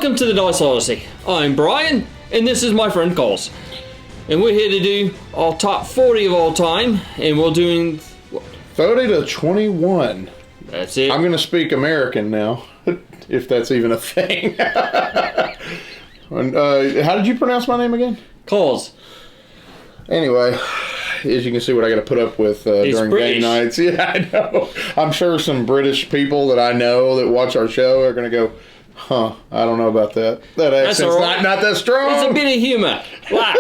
Welcome to the Dice Odyssey. I'm Brian, and this is my friend Coles. And we're here to do our top 40 of all time, and we're doing... 30 to 21. That's it. I'm going to speak American now, if that's even a thing. How did you pronounce my name again? Coles. Anyway, as you can see what I got to put up with during British. game nights. Yeah, I know. I'm sure some British people that I know that watch our show are going to go, huh, I don't know about that. That accent's right. not that strong. It's a bit of humor. Laugh.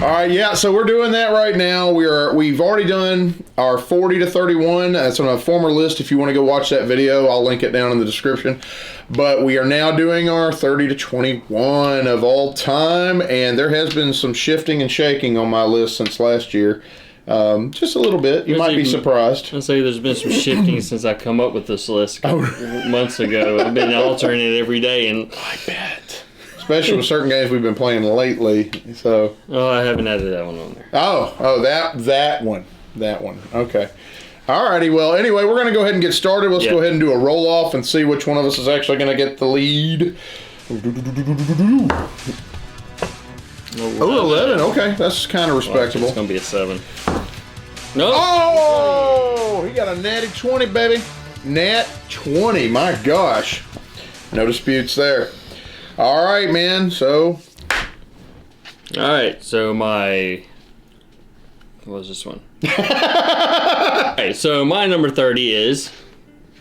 All right, yeah, so we're doing that right now. We've already done our 40 to 31. That's on a former list. If you want to go watch that video, I'll link it down in the description. But we are now doing our 30 to 21 of all time, and there has been some shifting and shaking on my list since last year. Just a little bit. You might be surprised. I'll say there's been some shifting since I come up with this list months ago. I've been altering it every day, and I bet. Especially with certain games we've been playing lately. So. Oh, I haven't added that one on there. Oh, that one. Okay. Alrighty, well, anyway, we're going to go ahead and get started. Let's go ahead and do a roll-off and see which one of us is actually going to get the lead. Oh, 11. Okay, that's kind of respectable. It's going to be a 7. No. Oh, he got a natty 20, baby. Nat 20, my gosh. No disputes there. All right, man, so. All right, so what was this one? All right, so my number 30 is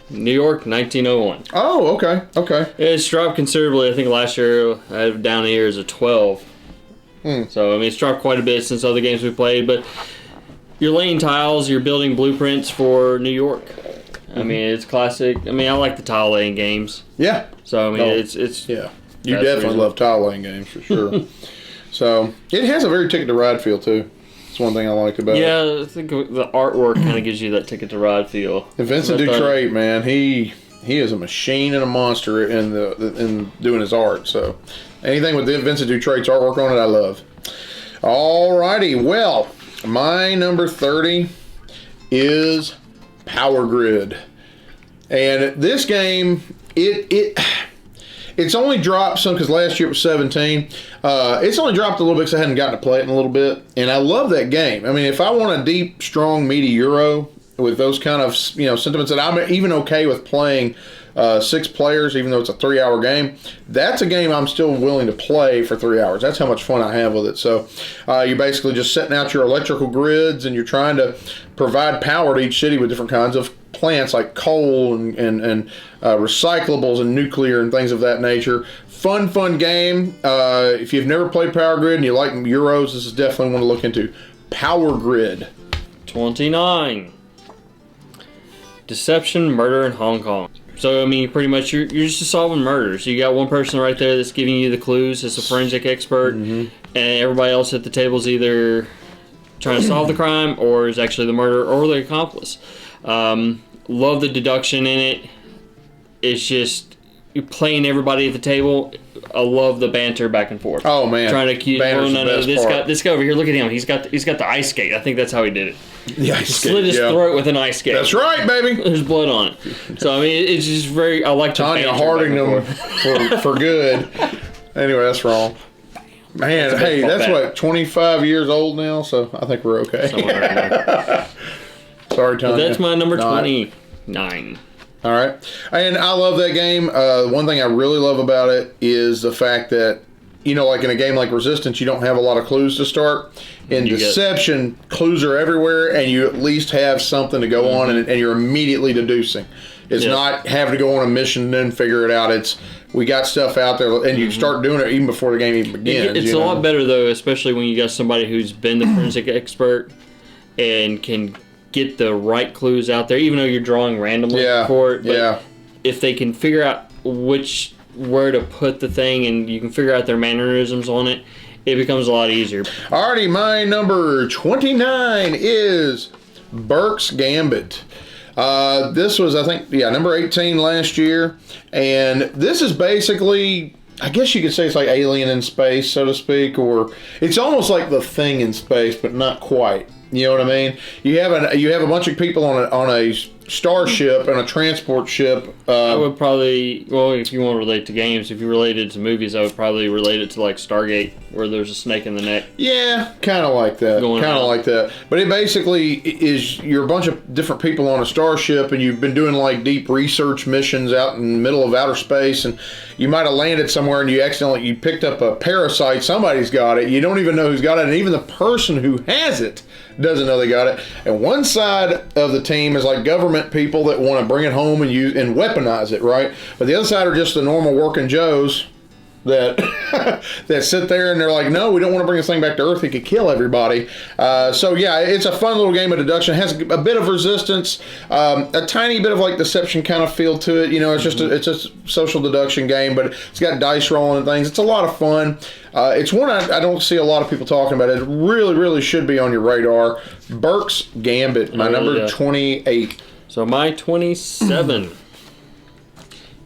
New York, 1901. Oh, okay. It's dropped considerably. I think last year I had it down here as a 12. So, I mean, it's dropped quite a bit since other games we played, but you're laying tiles, you're building blueprints for New York. I mean, it's classic. I mean, I like the tile laying games. Yeah. So, I mean, it's yeah. You definitely love tile laying games for sure. So, it has a very Ticket to Ride feel, too. That's one thing I like about it. Yeah, I think the artwork kind of gives you that Ticket to Ride feel. And Vincent Dutrait, man, he is a machine and a monster in doing his art. So, anything with Vincent Dutrait's artwork on it, I love. Alrighty, well, my number 30 is Power Grid. And this game, it's only dropped some because last year it was 17. It's only dropped a little bit because I hadn't gotten to play it in a little bit. And I love that game. I mean, if I want a deep, strong, meaty Euro with those kind of sentiments that I'm even okay with playing 6 players, even though it's a 3-hour game, that's a game I'm still willing to play for 3 hours. That's how much fun I have with it. So you're basically just setting out your electrical grids and you're trying to provide power to each city with different kinds of plants like coal and recyclables and nuclear and things of that nature. Fun game. If you've never played Power Grid and you like Euros, this is definitely one to look into. Power Grid. 29. Deception, Murder in Hong Kong. So, I mean, pretty much you're just solving murders. You got one person right there that's giving you the clues as a forensic expert, and everybody else at the table is either trying to solve the crime or is actually the murderer or the accomplice. Love the deduction in it. It's just you're playing everybody at the table. I love the banter back and forth. Oh man, trying to accuse. Banter's the best part. This guy over here. Look at him. He's got the ice skate. I think that's how he did it. The ice skate. Slit his throat with an ice skate. That's right, baby. There's blood on it. So I mean, it's just very. I like Tanya Harding them for good. Anyway, that's wrong. Man, hey, that's what 25 years old now, so I think we're okay. Sorry, Tanya. But that's my number 29. All right, and I love that game. One thing I really love about it is the fact that, like in a game like Resistance, you don't have a lot of clues to start. In Deception, clues are everywhere, and you at least have something to go on, and you're immediately deducing. It's not having to go on a mission and then figure it out. It's we got stuff out there, and you start doing it even before the game even begins. It's a lot better, though, especially when you got somebody who's been the forensic expert and can get the right clues out there, even though you're drawing randomly for it. But if they can figure out where to put the thing and you can figure out their mannerisms on it, it becomes a lot easier. Alrighty, my number 29 is Burke's Gambit. This was, I think, number 18 last year. And this is basically, I guess you could say it's like Alien in space, so to speak, or it's almost like The Thing in space, but not quite. You know what I mean? You have a bunch of people on a starship and a transport ship. I would probably, well, if you want to relate to games, if you relate it to movies, I would probably relate it to like Stargate, where there's a snake in the neck. Yeah, kind of like that. Kind of like that. But it basically is you're a bunch of different people on a starship, and you've been doing like deep research missions out in the middle of outer space, and you might have landed somewhere and you picked up a parasite. Somebody's got it. You don't even know who's got it, and even the person who has it doesn't know they got it. And one side of the team is like government people that want to bring it home and use and weaponize it, right? But the other side are just the normal working Joes that that sit there and they're like, no, we don't want to bring this thing back to Earth. It could kill everybody. So yeah, it's a fun little game of deduction. It has a bit of resistance, a tiny bit of like deception kind of feel to it. You know, it's just it's a social deduction game, but it's got dice rolling and things. It's a lot of fun. It's one I don't see a lot of people talking about. It really, really should be on your radar. Burke's Gambit, my number 28. So my 27,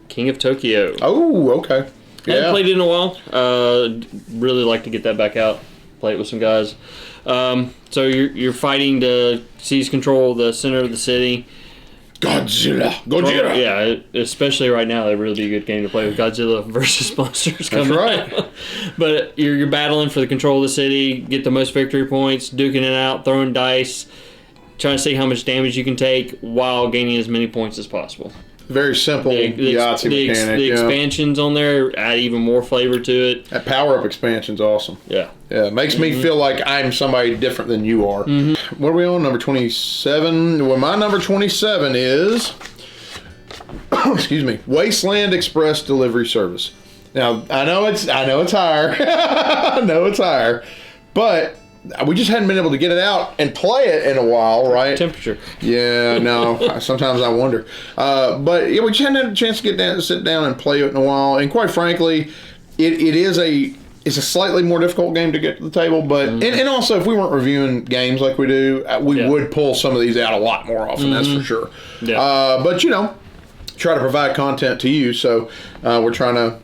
King of Tokyo. Oh, okay. I haven't played it in a while. Really like to get that back out, play it with some guys. So you're fighting to seize control of the center of the city. Godzilla. Yeah, especially right now, that would really be a good game to play with Godzilla versus monsters coming out. But you're battling for the control of the city, get the most victory points, duking it out, throwing dice, trying to see how much damage you can take while gaining as many points as possible. Very simple Yahtzee mechanic. The expansions on there add even more flavor to it. That power-up expansion's awesome. Yeah. Yeah, it makes me feel like I'm somebody different than you are. What are we on? Number 27? Well, my number 27 is, excuse me, Wasteland Express Delivery Service. Now, I know it's higher. I know it's higher. But we just hadn't been able to get it out and play it in a while, right? Temperature. Yeah, no. Sometimes I wonder. But yeah, we just hadn't had a chance to sit down and play it in a while. And quite frankly, it's a slightly more difficult game to get to the table. But and also, if we weren't reviewing games like we do, we would pull some of these out a lot more often. That's for sure. Yeah. But try to provide content to you, so we're trying to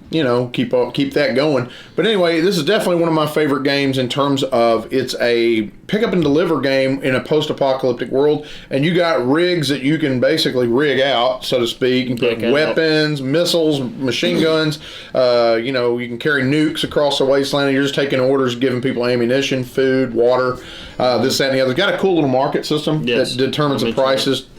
keep that going. But anyway, this is definitely one of my favorite games in terms of it's a pick up and deliver game in a post-apocalyptic world, and you got rigs that you can basically rig out, so to speak. You can put weapons, missiles, machine guns. You can carry nukes across the wasteland, and you're just taking orders, giving people ammunition, food, water, this, that, and the other. It's got a cool little market system that determines the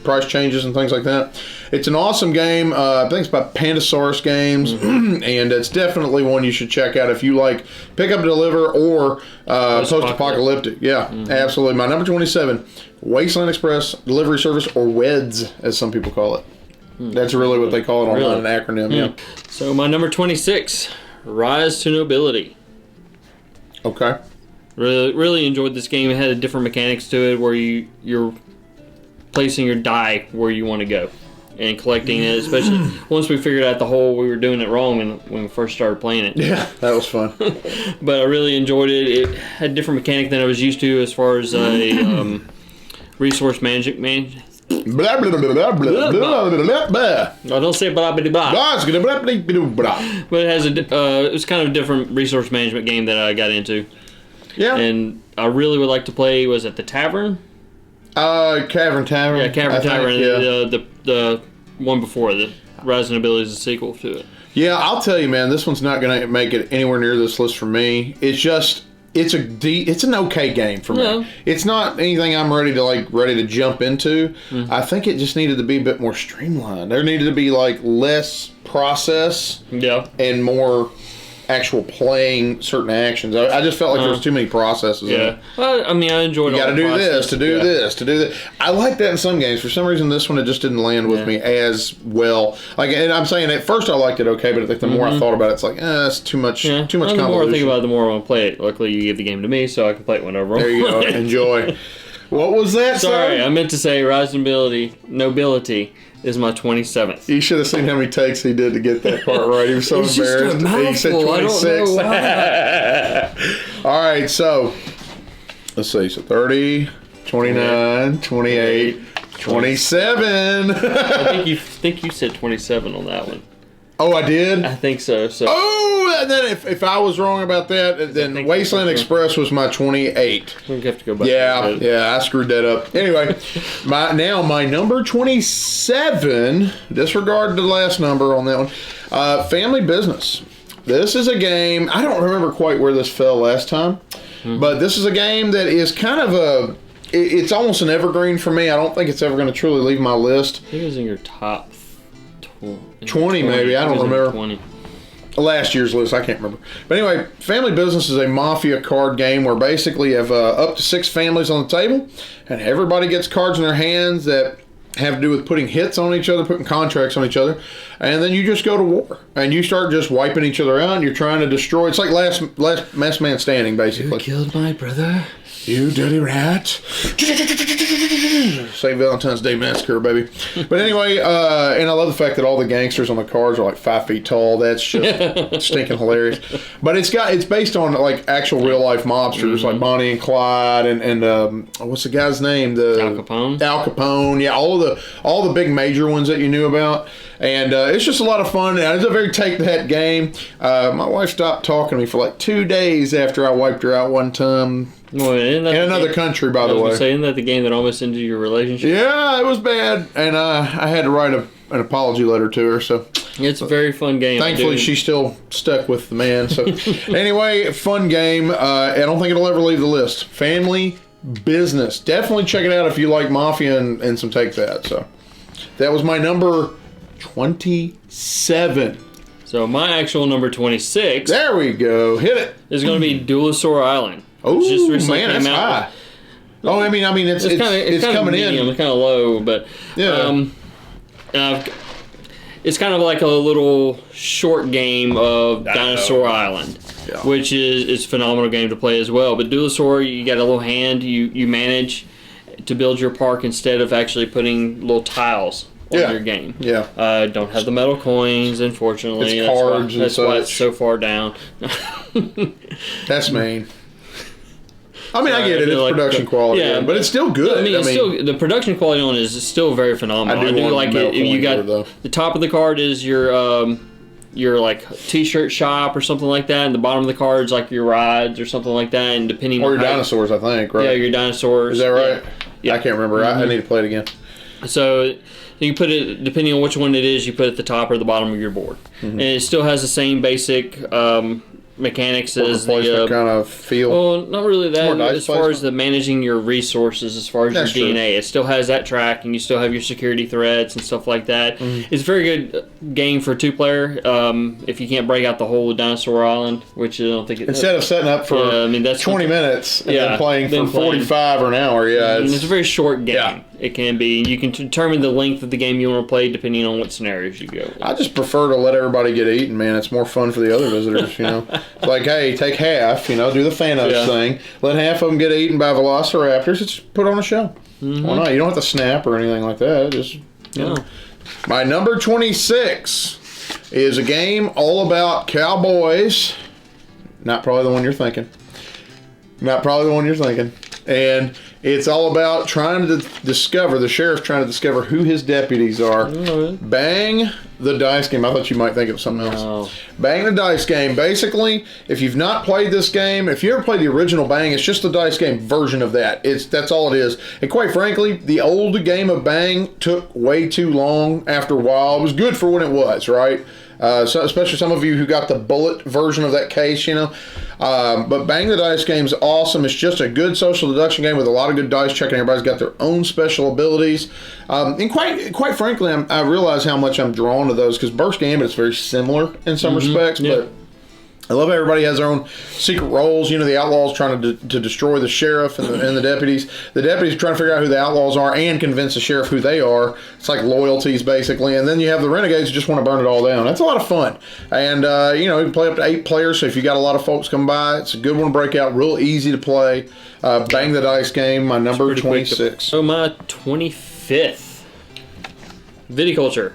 price changes and things like that. It's an awesome game. I think it's by Pandasaurus Games, and it's definitely one you should check out if you like pick up and deliver or post-apocalyptic. Yeah, absolutely. My number 27, Wasteland Express Delivery Service, or WEDS, as some people call it. That's really what they call it online, an acronym. Yeah. So my number 26, Rise to Nobility. Okay. Really enjoyed this game. It had different mechanics to it where you're placing your die where you want to go and collecting it, especially once we figured out we were doing it wrong when we first started playing it. Yeah, that was fun. But I really enjoyed it. It had a different mechanic than I was used to as far as resource management. Blah, blah, blah, blah, blah, blah, blah. I don't say blah, blah, blah. But it has it was kind of a different resource management game that I got into. Yeah. And I really would like to play, was it the Tavern? Cavern Tavern. Yeah, Cavern Tavern. Yeah. The one before, the Rise to Nobility, is a sequel to it. Yeah, I'll tell you, man, this one's not going to make it anywhere near this list for me. It's just, it's an okay game for me. Yeah. It's not anything I'm ready to jump into. I think it just needed to be a bit more streamlined. There needed to be like less process and more actual playing certain actions. I just felt like there was too many processes. Yeah. Well, I mean, I enjoyed you got to do this, to do this, to do that. I like that in some games. For some reason, this one, it just didn't land with me as well. Like, and I'm saying at first I liked it okay, but like the more I thought about it, it's like, it's too much convolution. The more I think about it, the more I want to play it. Luckily, you gave the game to me, so I can play it whenever I want. There you go. Enjoy. What was that, Sorry, I meant to say Rise to Nobility is my 27th. You should have seen how many takes he did to get that part right. He was so embarrassed. He said 26. All right, so let's see. So 30, 29, 28, 27. I think you said 27 on that one. Oh, I did? I think so. Oh, And then if I was wrong about that, then Wasteland Express was my 28. We have to go back. Yeah, I screwed that up. Anyway, my number 27. Disregard the last number on that one. Family Business. This is a game. I don't remember quite where this fell last time, but this is a game that is kind of it's almost an evergreen for me. I don't think it's ever going to truly leave my list. I think it was in your top 20 maybe. I don't remember. 20. Last year's list, I can't remember. But anyway, Family Business is a mafia card game where basically you have up to 6 families on the table, and everybody gets cards in their hands that have to do with putting hits on each other, putting contracts on each other, and then you just go to war and you start just wiping each other out. And you're trying to destroy. It's like last man standing, basically. You killed my brother. You dirty rat. St. Valentine's Day Massacre, baby. But anyway, and I love the fact that all the gangsters on the cards are like 5 feet tall. That's just stinking hilarious. But it's based on like actual real life mobsters like Bonnie and Clyde and what's the guy's name? Al Capone. Al Capone. Yeah, all the big major ones that you knew about. And it's just a lot of fun. And it's a very take that game. My wife stopped talking to me for like 2 days after I wiped her out one time. Well, in another country, by the way. Isn't that the game that almost ended your relationship? Yeah, it was bad. And I had to write an apology letter to her. So it's a very fun game. Thankfully, she's still stuck with the man. So anyway, fun game. I don't think it'll ever leave the list. Family Business. Definitely check it out if you like Mafia and some Take That. So that was my number 27. So my actual number 26. There we go. Hit it. Is going to be Duelosaur Island. Oh man, that's high. Oh, I mean, it's coming medium, in. It's kind of low, but yeah. It's kind of like a little short game of Dinosaur Island, which is a phenomenal game to play as well. But Duelosaur, you got a little hand. You manage to build your park instead of actually putting little tiles on your game. Yeah. Don't have the metal coins, unfortunately. It's cards and that's why it's so far down. That's mean. I mean, I get it. It's like production quality, but it's still good. I mean, still the production quality on it is still very phenomenal. I do like it. You got the top of the card is your like t-shirt shop or something like that, and the bottom of the card is like your rides or something like that. And depending or on your dinosaurs, I think, right? Yeah, your dinosaurs. Is that right? Yeah. I can't remember. I need to play it again. So you put it, depending on which one it is, you put it at the top or the bottom of your board, and it still has the same basic mechanics as the kind of feel. Well, not really that. As far as the managing your resources, as far as your DNA, it still has that track, and you still have your security threats and stuff like that. It's a very good game for 2-player. If you can't break out the whole Dinosaur Island, which I don't think instead of setting up for that's 20 minutes and then playing for 45 or an hour, it's a very short game. Yeah. It can be. You can determine the length of the game you want to play depending on what scenarios you go with. I just prefer to let everybody get eaten, man. It's more fun for the other visitors, It's like, hey, take half, do the Thanos thing. Let half of them get eaten by velociraptors. Just put on a show. Why not? You don't have to snap or anything like that. Just, My number 26 is a game all about cowboys. Not probably the one you're thinking. And it's all about trying to discover, the sheriff trying to discover who his deputies are. Bang the Dice Game. I thought you might think of something else. No. Bang the Dice Game. Basically, if you've not played this game, if you ever played the original Bang, it's just the Dice Game version of that. That's all it is. And quite frankly, the old game of Bang took way too long after a while. It was good for when it was, right? So especially some of you who got the bullet version of that case, But Bang the Dice Game is awesome. It's just a good social deduction game with a lot of good dice checking. Everybody's got their own special abilities. And quite frankly, I realize how much I'm drawn to those because Burst Gambit is very similar in some respects, but I love everybody has their own secret roles. The outlaws trying to destroy the sheriff and the deputies. The deputies are trying to figure out who the outlaws are and convince the sheriff who they are. It's like loyalties, basically. And then you have the renegades who just want to burn it all down. That's a lot of fun. And, you can play up to 8 players. So if you got a lot of folks come by, it's a good one to break out. Real easy to play. Bang the Dice Game, my number 26. So my 25th. Viticulture.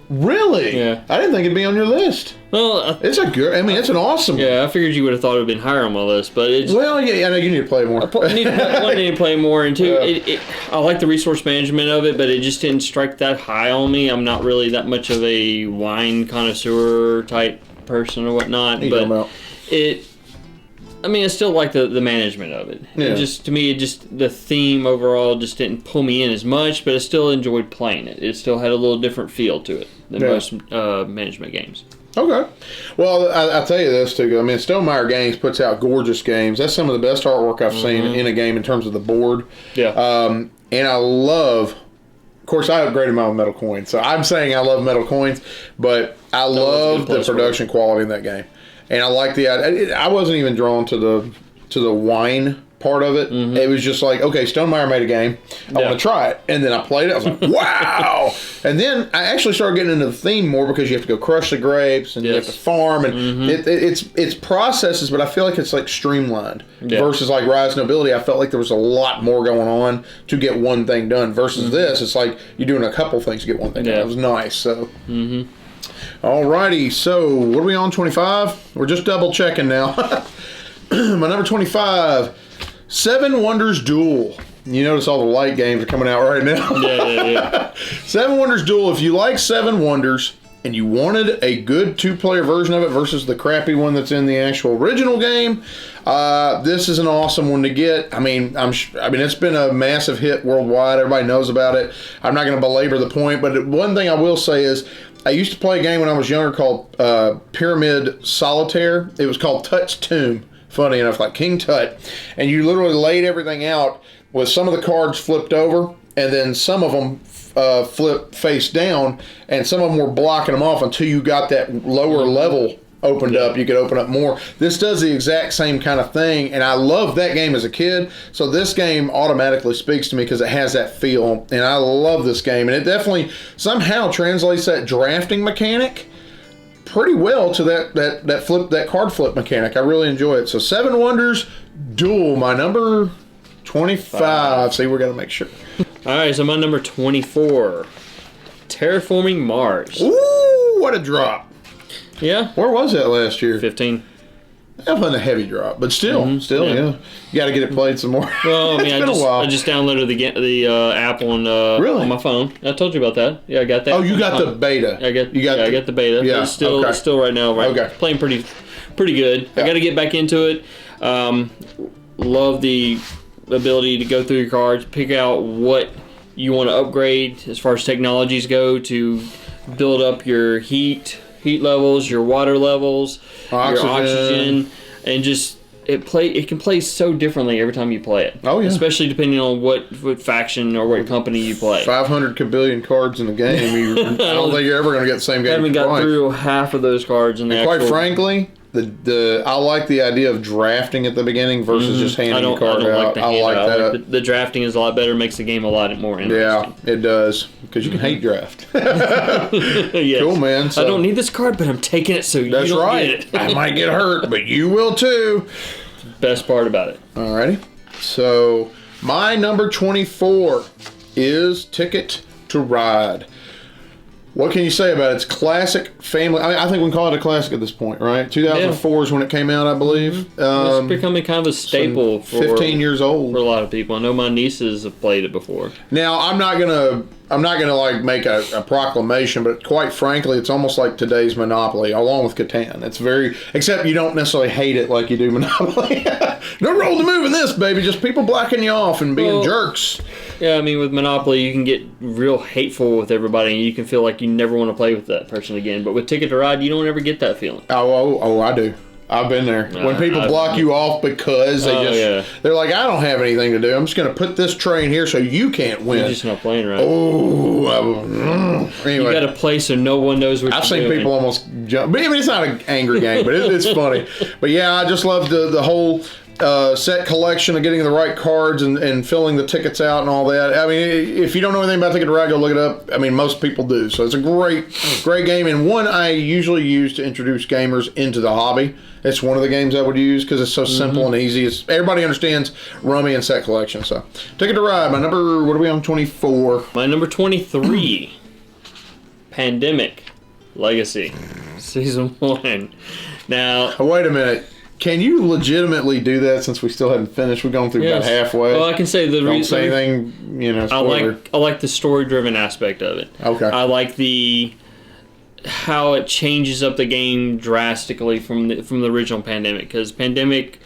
Really? Yeah. I didn't think it'd be on your list. Well, it's a good. I mean, it's an awesome. Yeah, I figured you would have thought it would have been higher on my list, but it's. Well, yeah, I know you need to play more. I need to play more, and two, I like the resource management of it, but it just didn't strike that high on me. I'm not really that much of a wine connoisseur type person or whatnot. You know But about. I mean, I still like the management of it. Yeah. It just, to me, the theme overall just didn't pull me in as much, but I still enjoyed playing it. It still had a little different feel to it than most management games. Okay. Well, I'll tell you this, too. I mean, Stonemaier Games puts out gorgeous games. That's some of the best artwork I've seen in a game in terms of the board. Yeah. And I love... Of course, I upgraded my own metal coins, so I'm saying I love metal coins, but I love the production quality in that game. And I like the idea. I wasn't even drawn to the wine part of it. It was just like, okay, Stonemaier made a game. I want to try it. And then I played it. I was like, wow. And then I actually started getting into the theme more because you have to go crush the grapes and you have to farm. And it's processes, but I feel like it's like streamlined. Versus like Rise Nobility, I felt like there was a lot more going on to get one thing done. Versus this, it's like you're doing a couple things to get one thing done. It was nice. So. Alrighty, so what are we on, 25? We're just double checking now. My number 25, Seven Wonders Duel. You notice all the light games are coming out right now. Yeah. Seven Wonders Duel. If you like Seven Wonders and you wanted a good two-player version of it versus the crappy one that's in the actual original game, this is an awesome one to get. I mean, it's been a massive hit worldwide. Everybody knows about it. I'm not going to belabor the point, but one thing I will say is I used to play a game when I was younger called Pyramid Solitaire. It was called Tut's Tomb. Funny enough, like King Tut. And you literally laid everything out with some of the cards flipped over, and then some of them flip face down, and some of them were blocking them off until you got that lower level opened up. You could open up more. This does the exact same kind of thing, and I loved that game as a kid. So this game automatically speaks to me because it has that feel, and I love this game. And it definitely somehow translates that drafting mechanic pretty well to that card flip mechanic. I really enjoy it. So Seven Wonders Duel, my number 25. See, we're gonna make sure. All right, so my number 24, Terraforming Mars. Ooh, what a drop! Yeah, Where was that last year? 15. That wasn't a heavy drop, but still, yeah. You got to get it played some more. Well, I mean, It's been a while. I just downloaded the app on Really? on my phone. I told you about that. Yeah, I got that. Oh, you got the beta. I got the beta. Yeah, It's still right now. Okay. Playing pretty good. Yeah. I got to get back into it. Love the ability to go through your cards, pick out what you want to upgrade as far as technologies go to build up your heat levels, your water levels, your oxygen, and just it can play so differently every time you play it. Oh yeah, especially depending on what faction or what company you play. 500 kabillion cards in the game. I don't think you're ever going to get the same game. I haven't got through half of those cards in the. Quite frankly, I like the idea of drafting at the beginning versus just handing the card out. I like that. The drafting is a lot better. Makes the game a lot more interesting. Yeah, it does because you can hate draft. Yes. Cool, man. So, I don't need this card, but I'm taking it so you don't get it. I might get hurt, but you will too. Best part about it. Alrighty. So my number 24 is Ticket to Ride. What can you say about it? It's classic family. I think we can call it a classic at this point, right? 2004 is when it came out, I believe. It's becoming kind of a staple for 15 years old for a lot of people. I know my nieces have played it before. Now, I'm not gonna like make a proclamation, but quite frankly, it's almost like today's Monopoly, along with Catan. It's very, except you don't necessarily hate it like you do Monopoly. No roll to move in this, baby. Just people blocking you off and being jerks. Yeah, I mean, with Monopoly, you can get real hateful with everybody, and you can feel like you never want to play with that person again. But with Ticket to Ride, you don't ever get that feeling. Oh, I do. I've been there. When people block you off because they're like, I don't have anything to do. I'm just going to put this train here so you can't win. You're just not playing right. Anyway. You got to play so no one knows what I've you're doing. seen people almost jump. I mean, it's not an angry game, but it's funny. But yeah, I just love the whole set collection of getting the right cards and filling the tickets out and all that. I mean, if you don't know anything about Ticket to Ride, go look it up. I mean, most people do. So it's a great game, and one I usually use to introduce gamers into the hobby. It's one of the games I would use because it's so simple and easy. Everybody understands Rummy and set collection. So Ticket to Ride, my number, what are we on, 24? My number 23, Pandemic Legacy, Season 1. Now, wait a minute. Can you legitimately do that since we still hadn't finished? We've gone through about halfway. Well, I can say the Don't say anything, spoiler. I like the story-driven aspect of it. Okay. I like the how it changes up the game drastically from the original Pandemic, because Pandemic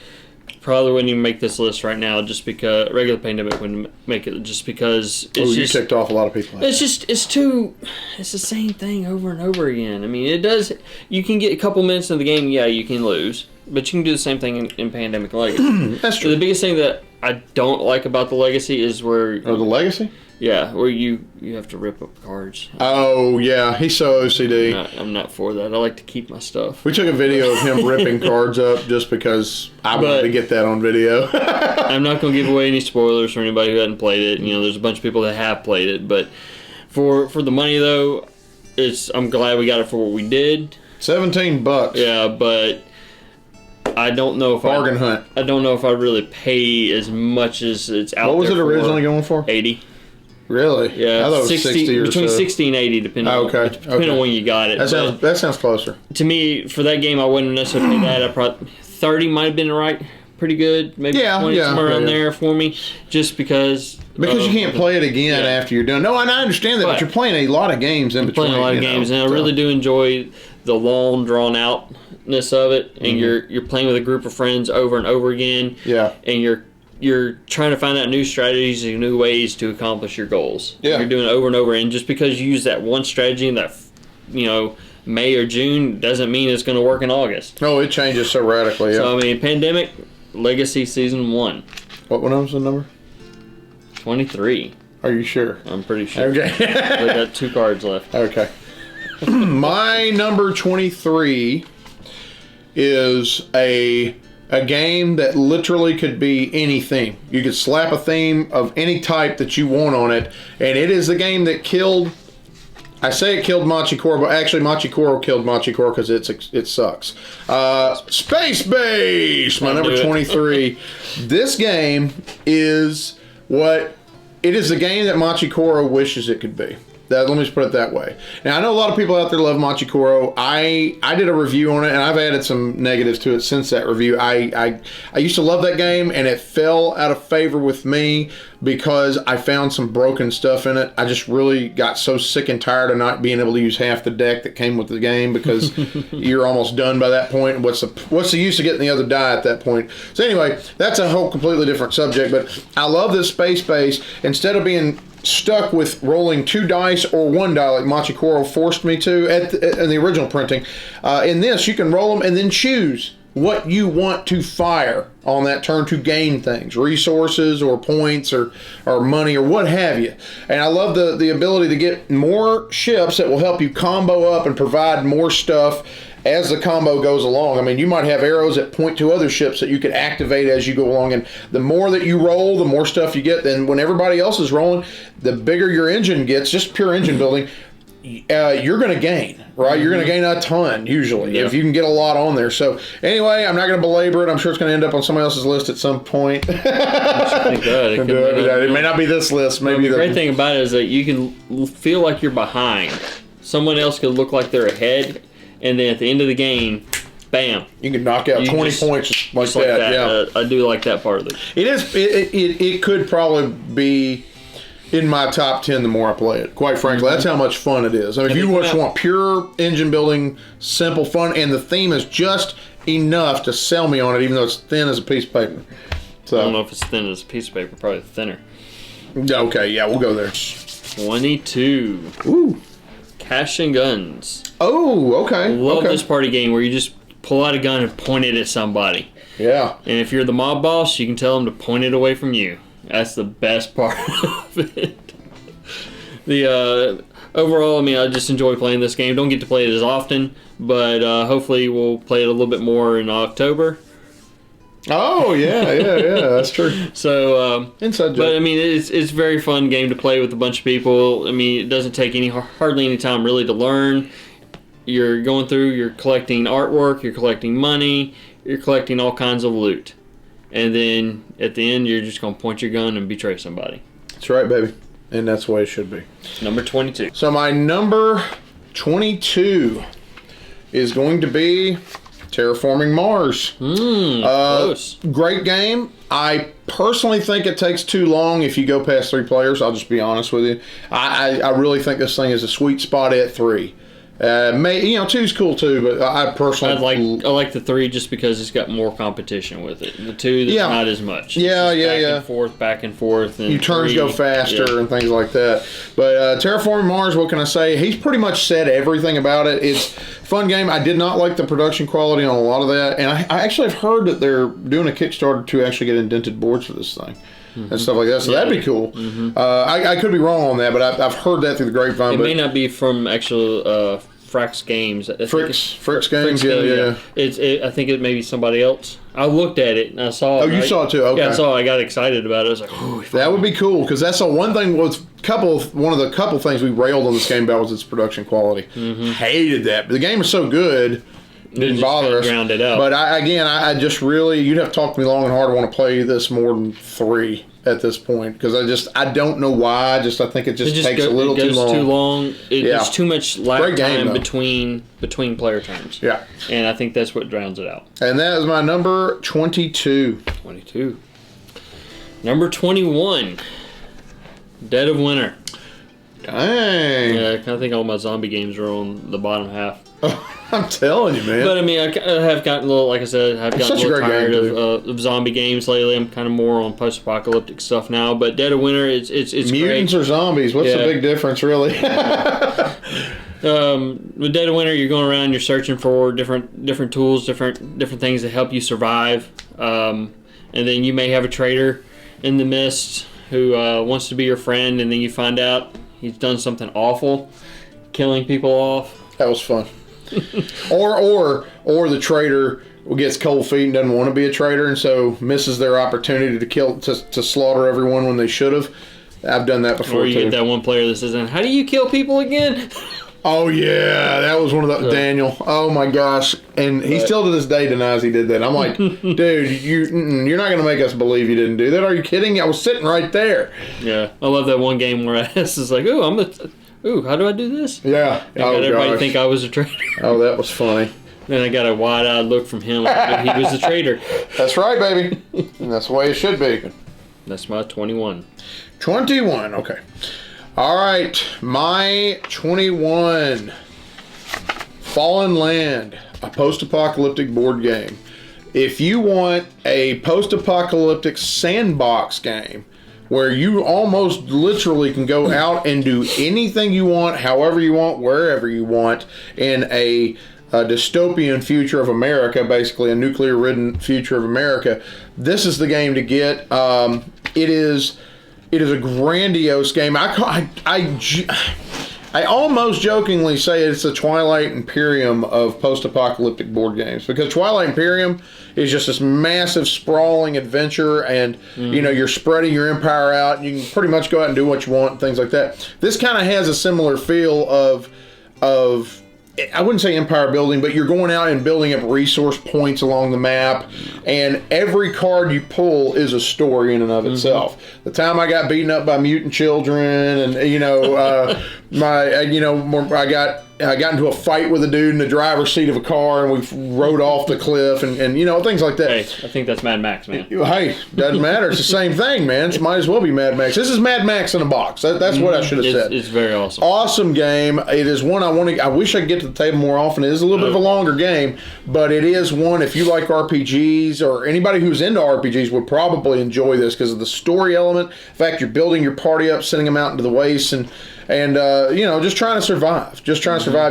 probably wouldn't even make this list right now, just because regular Pandemic wouldn't make it, just because it's you ticked off a lot of people. It's the same thing over and over again. I mean, it does. You can get a couple minutes in the game, yeah, you can lose, but you can do the same thing in Pandemic Legacy. That's true. The biggest thing that I don't like about the Legacy is where the Legacy. Yeah, where you have to rip up cards. Oh, yeah. He's so OCD. I'm not for that. I like to keep my stuff. We took a video of him ripping cards up just because I wanted to get that on video. I'm not going to give away any spoilers for anybody who hasn't played it. You know, there's a bunch of people that have played it. But for the money, though, I'm glad we got it for what we did. $17. Yeah, but I don't know if Bargain hunt. I don't know if I really pay as much as it's out there. What was it originally going for? 80. Really? Yeah, I thought it was 60 or between so. 60 and 80, depending on when you got it. That sounds closer. To me, for that game, I wouldn't necessarily pay that. I probably 30 might have been pretty good, maybe 20 somewhere around there for me, just because you can't play it again after you're done. No, and I understand that, but you're playing a lot of games in between. Playing a lot of games, and I really do enjoy the long, drawn outness of it. And you're playing with a group of friends over and over again. Yeah, and you're trying to find out new strategies and new ways to accomplish your goals. Yeah. You're doing it over and over. And just because you use that one strategy in that, May or June doesn't mean it's going to work in August. No, it changes so radically. Yeah. So, I mean, Pandemic Legacy Season 1. What was the number? 23. Are you sure? I'm pretty sure. Okay. We got 2 cards left. Okay. My number 23 is a game that literally could be any theme. You could slap a theme of any type that you want on it, and it is the game that killed. I say it killed Machi Koro, but actually Machi Koro killed Machi Koro because it sucks. Space Base, my number 23. This game is it is the game that Machi Koro wishes it could be. Let me just put it that way. Now, I know a lot of people out there love Machi Koro. I did a review on it, and I've added some negatives to it since that review. I used to love that game, and it fell out of favor with me because I found some broken stuff in it. I just really got so sick and tired of not being able to use half the deck that came with the game because you're almost done by that point. What's the use of getting the other die at that point? So anyway, that's a whole completely different subject, but I love this Space Base. Instead of being stuck with rolling 2 dice or 1 die like Machi Koro forced me to in the original printing. In this, you can roll them and then choose what you want to fire on that turn to gain things, resources or points or money or what have you. And I love the ability to get more ships that will help you combo up and provide more stuff as the combo goes along. I mean, you might have arrows that point to other ships that you could activate as you go along, and the more that you roll, the more stuff you get. Then when everybody else is rolling, the bigger your engine gets, just pure engine building, you're going to gain, right? You're going to gain a ton, usually, if you can get a lot on there. So anyway, I'm not going to belabor it. I'm sure it's going to end up on somebody else's list at some point. It may not be this list. Maybe the great thing about it is that you can feel like you're behind. Someone else could look like they're ahead, and then at the end of the game, bam, you can knock out 20 points like that. Yeah, I do like that part of it. It is. It could probably be in my top 10 the more I play it. Quite frankly, that's how much fun it is. I mean, if you just want pure engine building, simple fun, and the theme is just enough to sell me on it, even though it's thin as a piece of paper. So I don't know if it's thin as a piece of paper. Probably thinner. Okay, yeah, we'll go there. 22. Ooh. Cash and Guns. Oh, okay. Love this party game where you just pull out a gun and point it at somebody. Yeah. And if you're the mob boss, you can tell them to point it away from you. That's the best part of it. Overall, I mean, I just enjoy playing this game. Don't get to play it as often, but hopefully we'll play it a little bit more in October. Oh yeah, that's true. So, inside joke. But I mean, it's a very fun game to play with a bunch of people. I mean, it doesn't take hardly any time really to learn. You're going through, you're collecting artwork, you're collecting money, you're collecting all kinds of loot, and then at the end, you're just going to point your gun and betray somebody. That's right, baby, and that's the way it should be. Number 22. So my number 22 is going to be Terraforming Mars. Close. Great game. I personally think it takes too long if you go past 3 players. I'll just be honest with you. I really think this thing is a sweet spot at 3. Two's cool too, but I personally I like the 3 just because it's got more competition with it. The 2, there's not as much. Back and forth. And your turns 3, go faster and things like that. But Terraforming Mars, what can I say? He's pretty much said everything about it. It's a fun game. I did not like the production quality on a lot of that, and I actually have heard that they're doing a Kickstarter to actually get indented boards for this thing. And stuff like that, so that'd be cool. I could be wrong on that, but I've heard that through the grapevine. It may not be from actual Frax Games. Fricks Games, yeah. I think it may be somebody else. I looked at it and I saw it. Oh, you saw it too? Okay. Yeah, I saw it. I got excited about it. I was like, oh, that would be cool, because that's the one thing. One of the couple things we railed on this game about was its production quality. Hated that, but the game is so good. Didn't bother us. Ground it out. But I just really, you'd have talked to me long and hard to want to play this more than 3 at this point, because I don't know why. I think it just takes a little too long. There's too much lag time between player turns. Yeah. And I think that's what drowns it out. And that is my number 22. Number 21. Dead of Winter. Dang. Yeah, I think all my zombie games are on the bottom half. I'm telling you, man. But I mean, I have gotten a little, like I said, I've gotten a little tired of zombie games lately. I'm kind of more on post-apocalyptic stuff now. But Dead of Winter, it's mutants great. Or zombies? What's the big difference, really? With Dead of Winter, you're going around, you're searching for different tools, different things that help you survive. And then you may have a traitor in the mist who wants to be your friend, and then you find out he's done something awful, killing people off. That was fun. or the traitor gets cold feet and doesn't want to be a traitor, and so misses their opportunity to slaughter everyone when they should have. I've done that before. Or you get that one player that says, "How do you kill people again?" Oh yeah, that was one of the Daniel. Oh my gosh, and he still to this day denies he did that. I'm like, dude, you're not gonna make us believe you didn't do that. Are you kidding? I was sitting right there. Yeah, I love that one game where Ass is like, how do I do this? Yeah. I got everybody think I was a traitor. Oh, that was funny. Then I got a wide-eyed look from him like he was a traitor. That's right, baby. And that's the way it should be. That's my 21. 21, okay. All right, my 21. Fallen Land, a post-apocalyptic board game. If you want a post-apocalyptic sandbox game, where you almost literally can go out and do anything you want, however you want, wherever you want, in a dystopian future of America, basically a nuclear-ridden future of America, this is the game to get. It is a grandiose game. I almost jokingly say it's the Twilight Imperium of post-apocalyptic board games, because Twilight Imperium is just this massive, sprawling adventure, and you're spreading your empire out, and you can pretty much go out and do what you want, and things like that. This kind of has a similar feel of I wouldn't say empire building, but you're going out and building up resource points along the map, and every card you pull is a story in and of itself. The time I got beaten up by mutant children, and I got into a fight with a dude in the driver's seat of a car, and we rode off the cliff, and things like that. Hey, I think that's Mad Max, man. Hey, doesn't matter. It's the same thing, man. It might as well be Mad Max. This is Mad Max in a box. That's what I should have said. It's very awesome. Awesome game. It is one I wish I could get to the table more often. It is a little bit of a longer game, but it is one, if you like RPGs, or anybody who's into RPGs would probably enjoy this because of the story element. In fact, you're building your party up, sending them out into the wastes, and just trying to survive.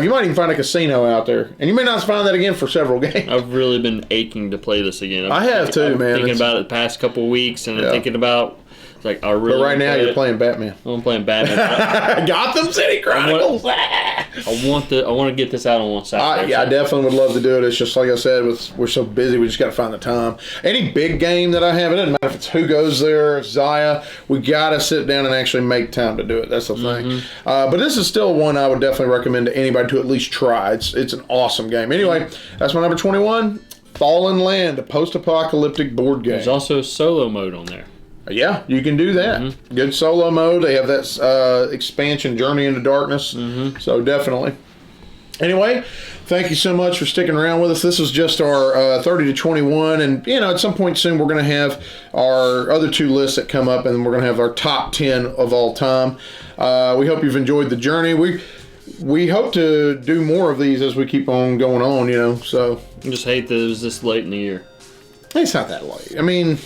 You might even find a casino out there, and you may not find that again for several games. I've really been aching to play this again. I have too, man. Thinking about it the past couple of weeks, and I'm thinking about. Like, I really. But right now you're playing Batman. I'm playing Batman. Gotham City Chronicles. I want to get this out on one side. I definitely would love to do it. It's just like I said, we're so busy. We just got to find the time. Any big game that I have, it doesn't matter if it's Who Goes There, Zaya. We got to sit down and actually make time to do it. That's the thing. But this is still one I would definitely recommend to anybody to at least try. It's an awesome game. Anyway, that's my number 21. Fallen Land, a post-apocalyptic board game. There's also solo mode on there. Yeah, you can do that. Good solo mode. They have that expansion, Journey into Darkness. So definitely. Anyway, thank you so much for sticking around with us. This was just our 30 to 21. And, at some point soon, we're going to have our other two lists that come up, and we're going to have our top 10 of all time. We hope you've enjoyed the journey. we hope to do more of these as we keep on going on, you know. So I just hate that it was this late in the year. it's not that late. I mean,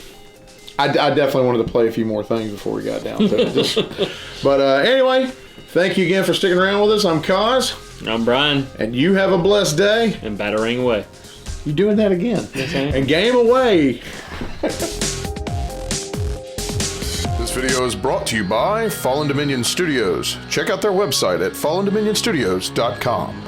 I definitely wanted to play a few more things before we got down to it. But anyway, thank you again for sticking around with us. I'm Kaz. I'm Brian. And you have a blessed day. And battering away. You doing that again? Yes, I am. And game away. This video is brought to you by Fallen Dominion Studios. Check out their website at fallendominionstudios.com.